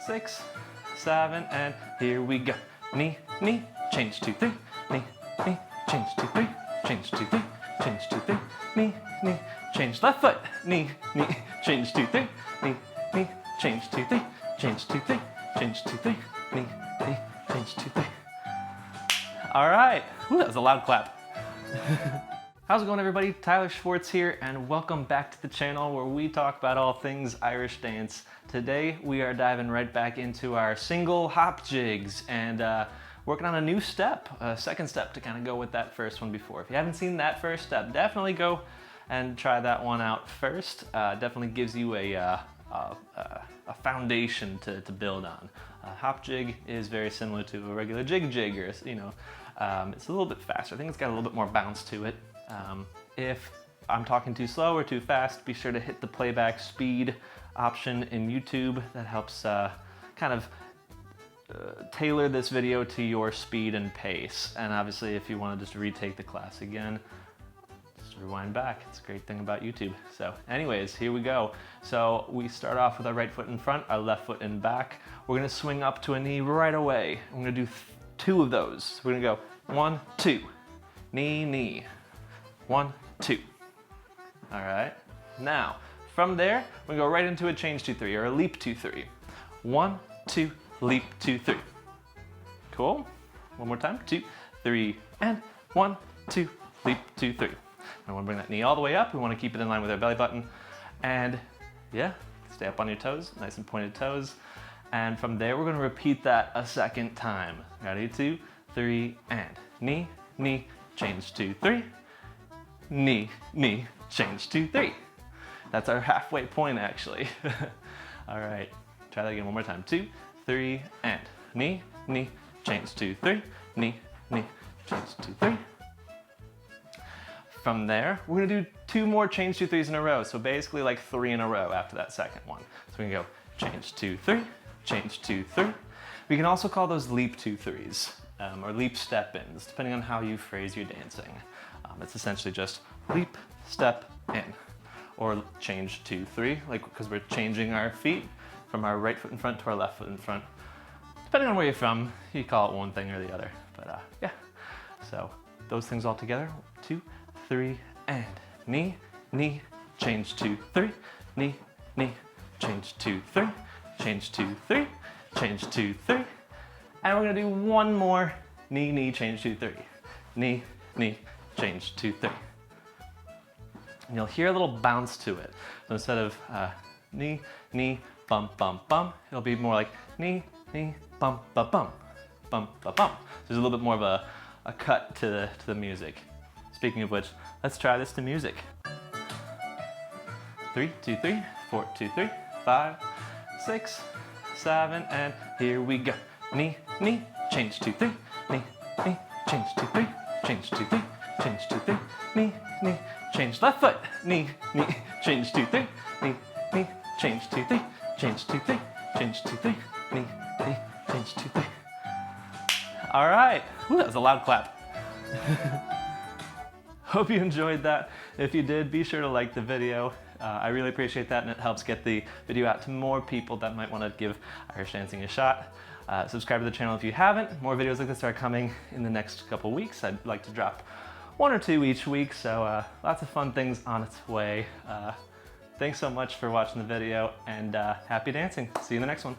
6, 7, and here we go. Knee, knee, change 2, 3, knee, knee, change 2, 3, change 2, 3, change 2, 3, knee, knee, change left foot, knee, knee, change 2, 3, knee, knee, change 2, 3, change 2, 3, change 2, 3, knee, knee, change 2, 3. All right, ooh, that was a loud clap. How's it going, everybody? Tyler Schwartz here, and welcome back to the channel where we talk about all things Irish dance. Today, we are diving right back into our single hop jigs and working on a new step, a second step to kind of go with that first one before. If you haven't seen that first step, definitely go and try that one out first. Definitely gives you a foundation to build on. Hop jig is very similar to a regular jig, or it's a little bit faster. I think it's got a little bit more bounce to it. If I'm talking too slow or too fast, be sure to hit the playback speed option in YouTube. That helps kind of tailor this video to your speed and pace. And obviously, if you want to just retake the class again, just rewind back. It's a great thing about YouTube. So anyways, here we go. So we start off with our right foot in front, our left foot in back. We're gonna swing up to a knee right away. I'm gonna do 2 of those. So we're gonna go 1, 2, knee, knee. 1, 2. All right. Now, from there, we go right into a change 2, 3, or a leap 2, 3. 1, 2, leap 2, 3. Cool. One more time. 2, 3, and 1, 2, leap 2, 3. I want to bring that knee all the way up. We want to keep it in line with our belly button. And yeah, stay up on your toes, nice and pointed toes. And from there, we're going to repeat that a second time. Ready? 2, 3, and knee, knee, change 2, 3. Knee, knee, change 2, 3. That's our halfway point, actually. All right, try that again one more time. 2, 3, and knee, knee, change 2, 3. Knee, knee, change 2, 3. From there, we're gonna do 2 more change 2, 3s in a row. So basically like 3 in a row after that second one. So we can go change 2, 3, change 2, 3. We can also call those leap 2, 3s, or leap step-ins, depending on how you phrase your dancing. It's essentially just leap, step, in, or change 2, 3, like because we're changing our feet from our right foot in front to our left foot in front. Depending on where you're from, you call it one thing or the other. But yeah, so those things all together, 2, 3, and knee, knee, change 2, 3, knee, knee, change 2, 3, change 2, 3, change 2, 3, and we're gonna do 1 more knee, knee, change 2, 3, knee, knee, change 2, 3. And you'll hear a little bounce to it. So instead of knee, knee, bump, bump, bump, it'll be more like knee, knee, bump, bump, bump, bump, bump, bump. So there's a little bit more of a cut to the music. Speaking of which, let's try this to music. 3, 2, 3, 4, 2, 3, 5, 6, 7, and here we go. Knee, knee, change 2, 3, knee, knee, change 2, 3, change 2, 3, change 2, 3, knee, knee, change left foot, knee, knee, change 2, 3, knee, knee, change 2, 3, change 2, 3, change 2, 3, knee, knee, change 2, 3. All right, ooh, that was a loud clap. Hope you enjoyed that. If you did, be sure to like the video. I really appreciate that, and it helps get the video out to more people that might want to give Irish dancing a shot. Subscribe to the channel if you haven't. More videos like this are coming in the next couple weeks. I'd like to drop 1 or 2 each week, so lots of fun things on its way. Thanks so much for watching the video, and happy dancing. See you in the next one.